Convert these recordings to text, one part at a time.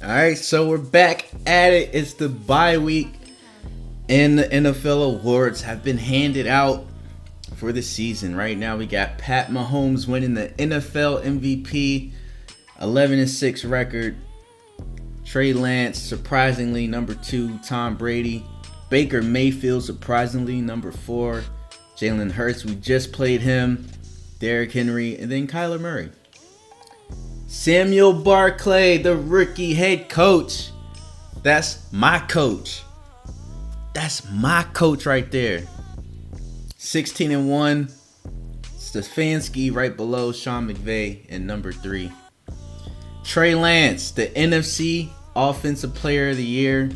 All right, so we're back at it. It's the bye week, and the NFL awards have been handed out for the season. Right now, we got Pat Mahomes winning the NFL MVP, 11-6 record. Trey Lance, surprisingly, number 2. Tom Brady. Baker Mayfield, surprisingly, number 4. Jalen Hurts, we just played him. Derrick Henry, and then Kyler Murray. Samuel Barclay, the rookie head coach. That's my coach. That's my coach right there. 16-1. Stefanski right below Sean McVay in number 3. Trey Lance, the NFC Offensive Player of the Year.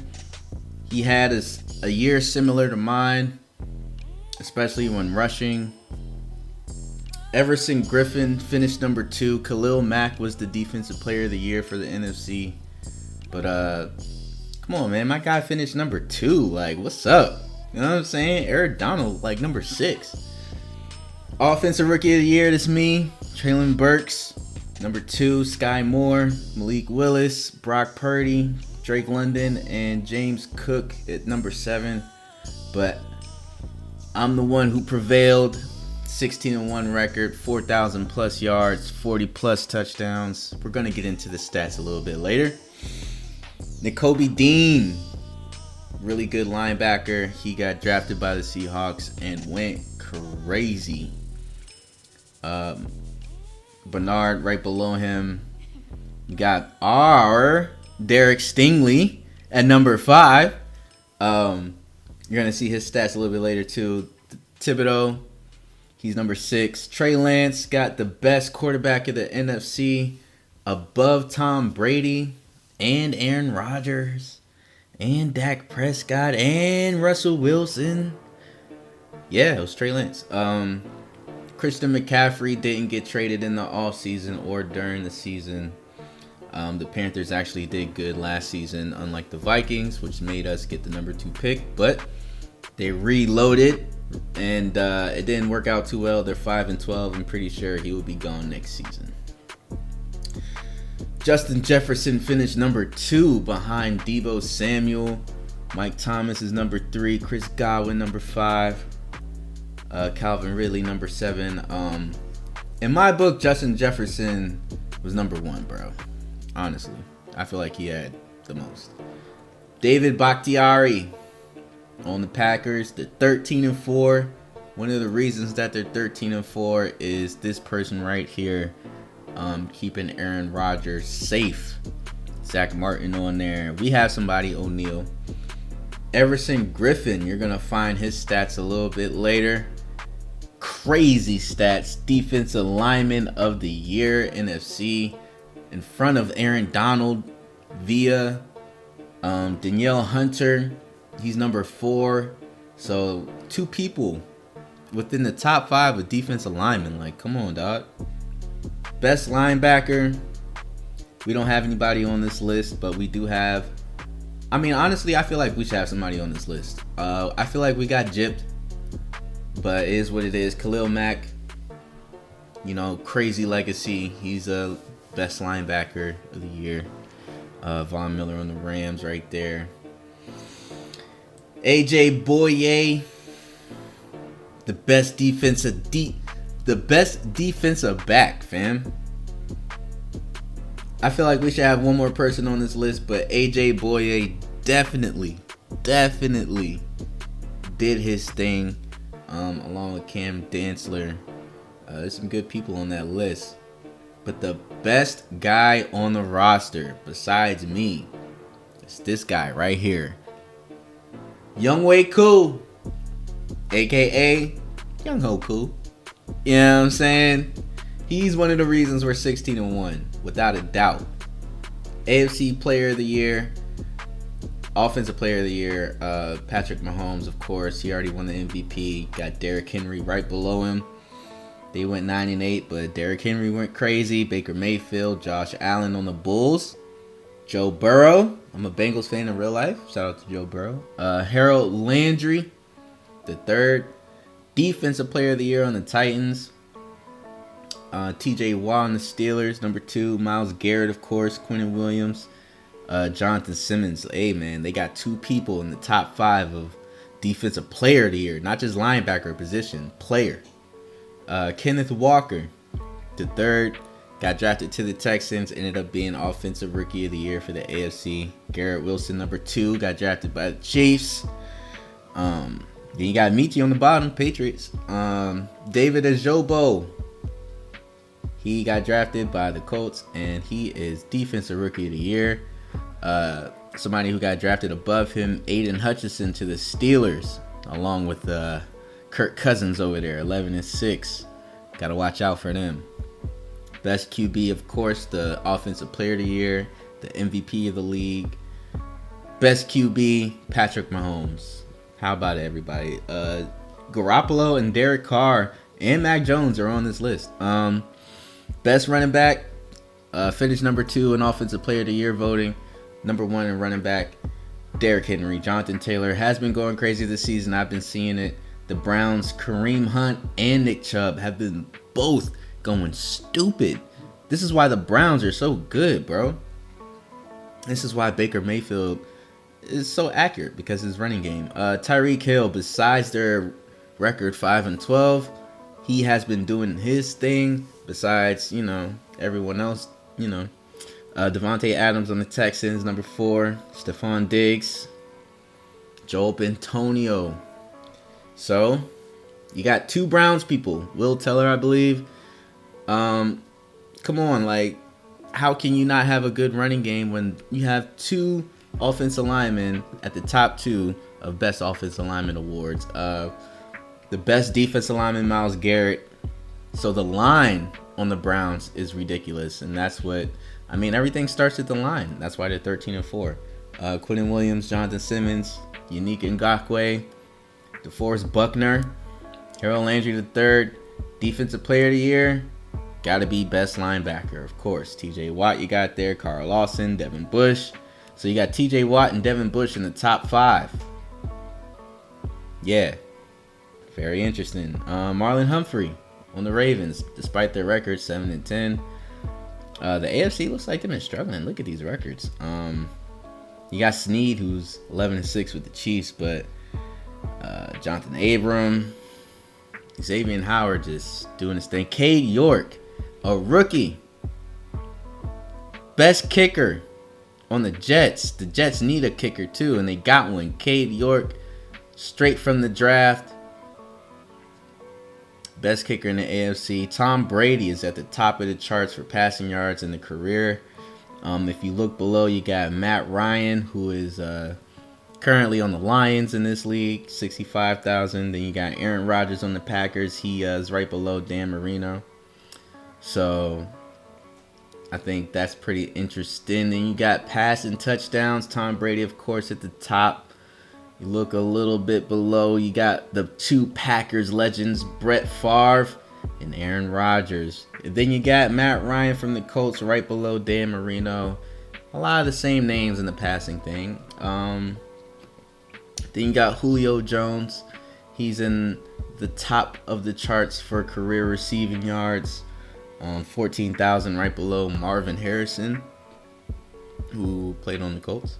He had a year similar to mine, especially when rushing. Everson Griffin finished number 2. Khalil Mack was the Defensive Player of the Year for the NFC. But come on, man, my guy finished number 2. Like, what's up? You know what I'm saying? Aaron Donald, like number 6. Offensive Rookie of the Year, that's me. Traylon Burks, number 2. Sky Moore, Malik Willis, Brock Purdy, Drake London, and James Cook at number 7. But I'm the one who prevailed. 16-1 record, 4,000 plus yards, 40 plus touchdowns. We're going to get into the stats a little bit later. Nakobe Dean, really good linebacker. He got drafted by the Seahawks and went crazy. Bernard right below him. We got our Derek Stingley at number 5. You're going to see his stats a little bit later too. Thibodeau, he's number 6. Trey Lance got the best quarterback of the NFC, above Tom Brady and Aaron Rodgers and Dak Prescott and Russell Wilson. Yeah, it was Trey Lance. Christian McCaffrey didn't get traded in the offseason or during the season. The Panthers actually did good last season, unlike the Vikings, which made us get the number 2 pick. But they reloaded, and it didn't work out too well. They're 5-12. I'm pretty sure he will be gone next season. Justin Jefferson finished number 2 behind Deebo Samuel. Mike Thomas is number 3. Chris Godwin number 5. Calvin Ridley number 7. In my book, Justin Jefferson was number 1, bro. Honestly, I feel like he had the most. David Bakhtiari on the Packers. They're 13-4. One of the reasons that they're 13-4 is this person right here, keeping Aaron Rodgers safe. Zach Martin on there. We have somebody, O'Neal. Everson Griffin, you're going to find his stats a little bit later. Crazy stats. Defensive Lineman of the Year, NFC. In front of Aaron Donald via Danielle Hunter. He's number 4. So 2 people within the top 5 of defensive linemen. Like, come on, dog. Best linebacker. We don't have anybody on this list, but we do have. I mean, honestly, I feel like we should have somebody on this list. I feel like we got gypped, but it is what it is. Khalil Mack, you know, crazy legacy. He's a best linebacker of the year. Von Miller on the Rams right there. AJ Boye, the best defensive back, fam. I feel like we should have one more person on this list, but AJ Boye definitely did his thing, along with Cam Dantzler. There's some good people on that list. But the best guy on the roster, besides me, is this guy right here. Younghoe Koo, a.k.a. Young Ho Koo. You know what I'm saying? He's one of the reasons we're 16-1, without a doubt. AFC Player of the Year, Offensive Player of the Year, Patrick Mahomes, of course. He already won the MVP. Got Derrick Henry right below him. They went 9-8, but Derrick Henry went crazy. Baker Mayfield, Josh Allen on the Bulls. Joe Burrow. I'm a Bengals fan in real life. Shout out to Joe Burrow. Harold Landry, the 3rd. Defensive Player of the Year on the Titans. TJ Watt on the Steelers, number 2. Myles Garrett, of course. Quentin Williams. Jonathan Simmons. Hey, man, they got 2 people in the top 5 of defensive player of the year, not just linebacker position, player. Kenneth Walker, the third, got drafted to the Texans, ended up being offensive rookie of the year for the AFC. Garrett Wilson, number 2, got drafted by the Chiefs. Then you got Michi on the bottom, Patriots. David Ajobo, he got drafted by the Colts, and he is defensive rookie of the year. Somebody who got drafted above him, Aiden Hutchinson to the Steelers, along with Kirk Cousins over there, 11-6. Got to watch out for them. Best QB, of course, the offensive player of the year, the MVP of the league. Best QB, Patrick Mahomes. How about it, everybody? Garoppolo and Derek Carr and Mac Jones are on this list. Best running back, finished number 2 in offensive player of the year voting. Number 1 in running back, Derrick Henry. Jonathan Taylor has been going crazy this season. I've been seeing it. The Browns, Kareem Hunt and Nick Chubb have been both going stupid. This is why the Browns are so good, bro. This is why Baker Mayfield is so accurate, because his running game. Tyreek Hill, besides their record 5-12, he has been doing his thing. Besides, everyone else, Devontae Adams on the Texans, number 4. Stephon Diggs, Joel Bentonio. So, you got 2 Browns people. Will Teller, I believe. Come on, like, how can you not have a good running game when you have 2 offensive linemen at the top 2 of best offensive lineman awards? The best defensive lineman, Myles Garrett. So the line on the Browns is ridiculous, and that's what everything starts at the line. That's why they're 13-4. Quentin Williams, Jonathan Simmons, Yannick Ngakoue, DeForest Buckner, Harold Landry III, defensive player of the year. Got to be best linebacker, of course. TJ Watt, you got there. Carl Lawson, Devin Bush. So you got TJ Watt and Devin Bush in the top 5. Yeah, very interesting. Marlon Humphrey on the Ravens, despite their record 7-10. The AFC looks like they've been struggling. Look at these records. You got Snead, who's 11-6 with the Chiefs, but Jonathan Abram, Xavier Howard just doing his thing. Cade York, a rookie, best kicker on the Jets. The Jets need a kicker too, and they got one. Cade York, straight from the draft. Best kicker in the AFC. Tom Brady is at the top of the charts for passing yards in the career. If you look below, you got Matt Ryan, who is currently on the Lions in this league, 65,000. Then you got Aaron Rodgers on the Packers. He is right below Dan Marino. So I think that's pretty interesting. Then you got passing touchdowns. Tom Brady, of course, at the top. You look a little bit below, you got the 2 Packers legends, Brett Favre and Aaron Rodgers. And then you got Matt Ryan from the Colts right below Dan Marino. A lot of the same names in the passing thing. Then you got Julio Jones. He's in the top of the charts for career receiving yards. 14,000 right below Marvin Harrison, who played on the Colts.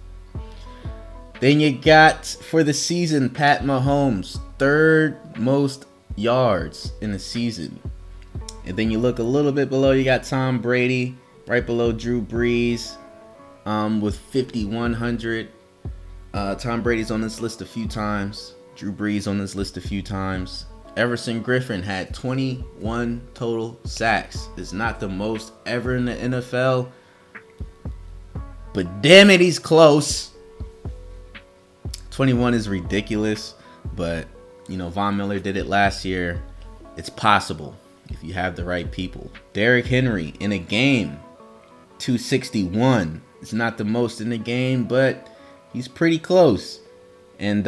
Then you got, for the season, Pat Mahomes, 3rd most yards in the season. And then you look a little bit below, you got Tom Brady, right below Drew Brees, with 5,100. Tom Brady's on this list a few times. Drew Brees on this list a few times. Everson Griffin had 21 total sacks. It's not the most ever in the NFL, but damn it, he's close. 21 is ridiculous, but Von Miller did it last year. It's possible if you have the right people. Derrick Henry in a game, 261. It's not the most in the game, but he's pretty close. And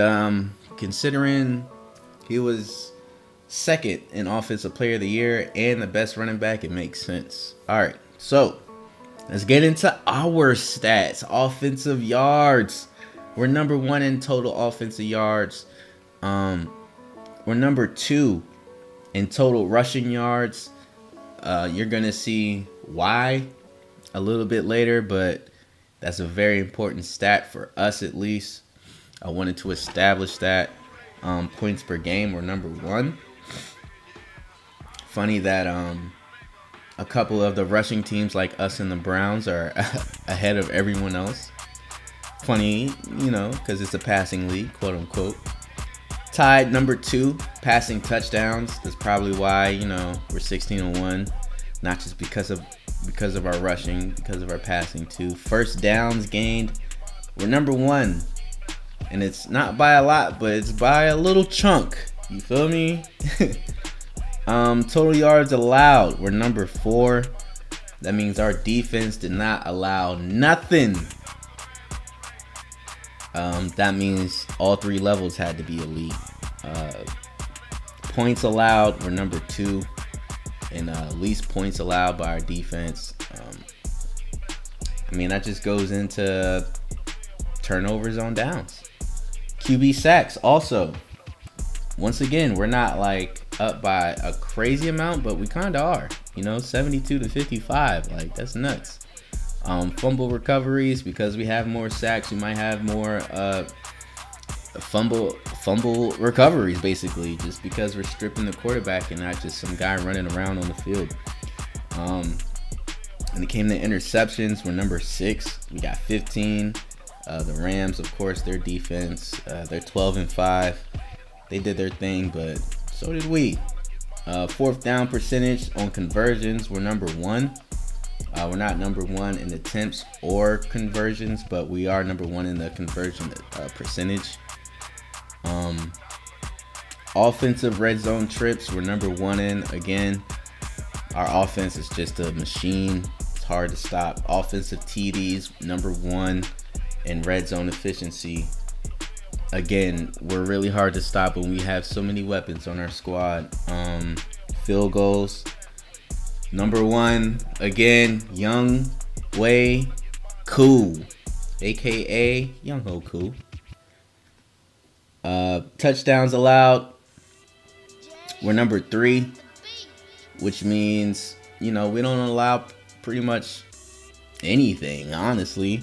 considering he was 2nd in offensive player of the year and the best running back, it makes sense. All right, so let's get into our stats. Offensive yards. We're number 1 in total offensive yards. We're number 2 in total rushing yards. You're going to see why a little bit later, but That's a very important stat for us, at least. I wanted to establish that. Points per game were number 1. Funny that a couple of the rushing teams like us and the Browns are ahead of everyone else. Funny, because it's a passing league, quote unquote. Tied number 2, passing touchdowns. That's probably why, we're 16-1. Not just because of our rushing, because of our passing too. First downs gained, we're number 1. And it's not by a lot, but it's by a little chunk. You feel me? Total yards allowed, we're number 4. That means our defense did not allow nothing. That means all 3 levels had to be elite. Points allowed, we're number 2. And least points allowed by our defense. That just goes into turnovers on downs. QB sacks also. Once again, we're not like up by a crazy amount, but we kind of are. 72-55. Like, that's nuts. Fumble recoveries, because we have more sacks, we might have more fumble recoveries, basically, just because we're stripping the quarterback and not just some guy running around on the field. When it came to interceptions, we're number 6. We got 15. The Rams, of course, their defense, they're 12-5. They did their thing, but so did we. Fourth down percentage on conversions, we're number 1. We're not number 1 in attempts or conversions, but we are number 1 in the conversion percentage. Offensive red zone trips, we're number 1 in. Again, our offense is just a machine. It's hard to stop. Offensive TDs, number 1 in red zone efficiency. Again, we're really hard to stop when we have so many weapons on our squad. Field goals, number 1, again, Young Way Cool, aka Young Ho Cool. Touchdowns allowed, we're number 3, which means, we don't allow pretty much anything, honestly.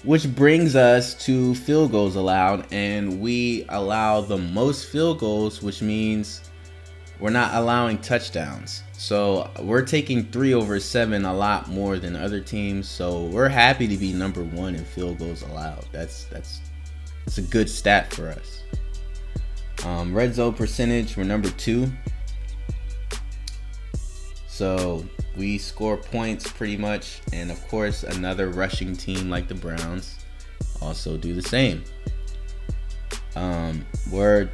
Which brings us to field goals allowed, and we allow the most field goals, which means we're not allowing touchdowns. So we're taking 3 over 7 a lot more than other teams. So we're happy to be number 1 in field goals allowed. That's a good stat for us. Red zone percentage, we're number 2. So we score points pretty much, and of course another rushing team like the Browns also do the same. We're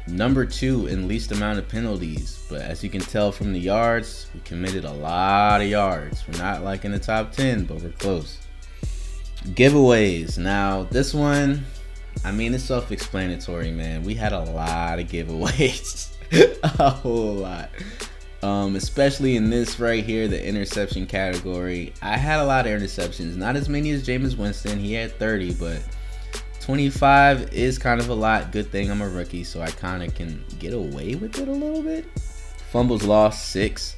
number 2 in least amount of penalties, but as you can tell from the yards, we committed a lot of yards. We're not like in the top 10, but we're close. Giveaways, now this one, it's self-explanatory, man. We had a lot of giveaways. A whole lot. Especially in this right here, the interception category. I had a lot of interceptions, not as many as Jameis Winston. He had 30, but 25 is kind of a lot. Good thing I'm a rookie, so I kind of can get away with it a little bit. Fumbles lost, 6.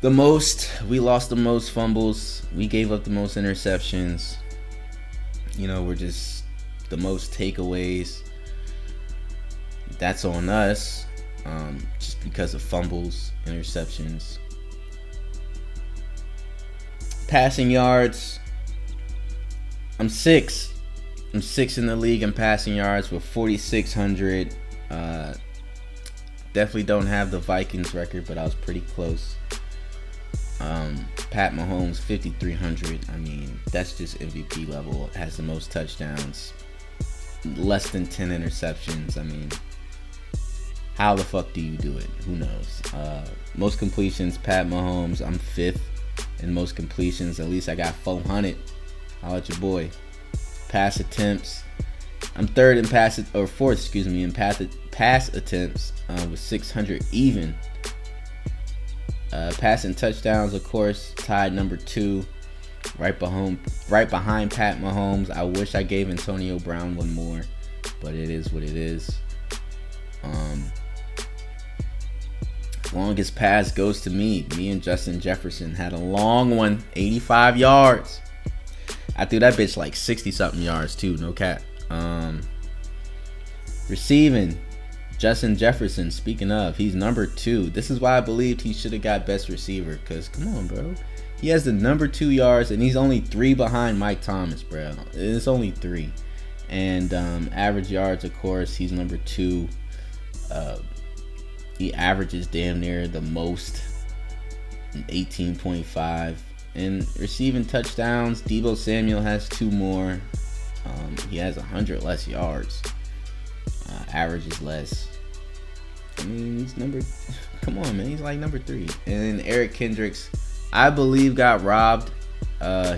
We lost the most fumbles. We gave up the most interceptions. We're just the most takeaways. That's on us. Just because of fumbles, interceptions. Passing yards, I'm 6. I'm 6 in the league in passing yards with 4,600. Definitely don't have the Vikings record, but I was pretty close. Pat Mahomes, 5,300. That's just MVP level. Has the most touchdowns, less than 10 interceptions. How the fuck do you do it? Who knows? Most completions, Pat Mahomes. I'm 5th in most completions. At least I got 400. How about your boy? Pass attempts. I'm 4th in pass attempts with 600 even. Passing touchdowns, of course, tied number 2, right behind Pat Mahomes. I wish I gave Antonio Brown one more, but it is what it is. Longest pass goes to me. Me and Justin Jefferson had a long one, 85 yards. I threw that bitch like 60 something yards too, no cap. Receiving, Justin Jefferson. Speaking of, he's number 2. This is why I believed he should have got best receiver. Cause come on, bro, he has the number 2 yards, and he's only 3 behind Mike Thomas, bro. It's only 3, and average yards, of course, he's number 2. He averages damn near the most, 18.5. And receiving touchdowns, Deebo Samuel has 2 more. He has 100 less yards. Averages less. I mean, he's come on, man, he's like number 3. And Eric Kendricks, I believe, got robbed.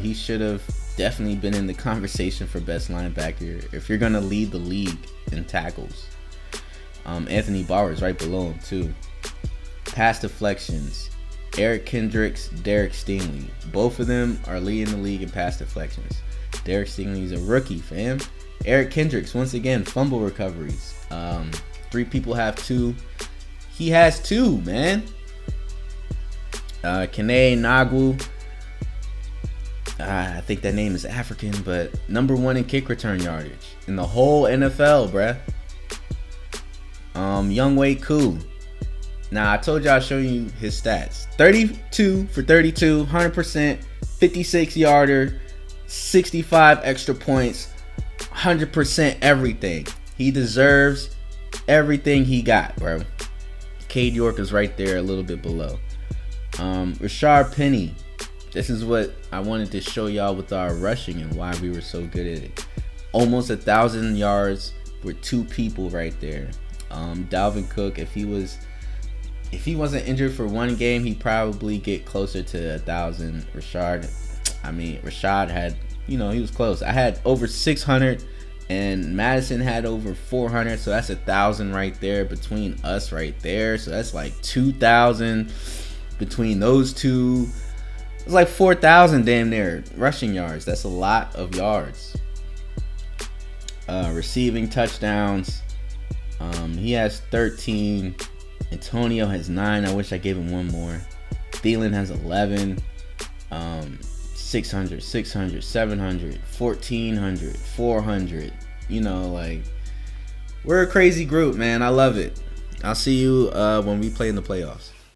He should have definitely been in the conversation for best linebacker if you're gonna lead the league in tackles. Anthony Barr's right below him too. Pass deflections, Eric Kendricks, Derek Stingley. Both of them are leading the league in pass deflections. Derek Stingley's a rookie, fam. Eric Kendricks, once again, fumble recoveries. 3 people have 2. He has 2, man. Kene Nagu. I think that name is African, but number 1 in kick return yardage in the whole NFL, bruh. Younghoe Koo. Now, I told y'all I'll show you his stats. 32 for 32, 100%, 56 yarder, 65 extra points, 100% everything. He deserves everything he got, bro. Cade York is right there a little bit below. Rashard Penny. This is what I wanted to show y'all with our rushing and why we were so good at it. Almost 1,000 yards with 2 people right there. Dalvin Cook, if he wasn't injured for 1 game, he'd probably get closer to 1,000. Rashad had, he was close. I had over 600, and Madison had over 400, so that's 1,000 right there between us right there. So that's like 2,000 between those two. It's like 4,000 damn near rushing yards. That's a lot of yards. Receiving touchdowns, he has 13. Antonio has 9. I wish I gave him 1 more. Thielen has 11. 600, 600, 700, 1,400, 400. We're a crazy group, man. I love it. I'll see you when we play in the playoffs.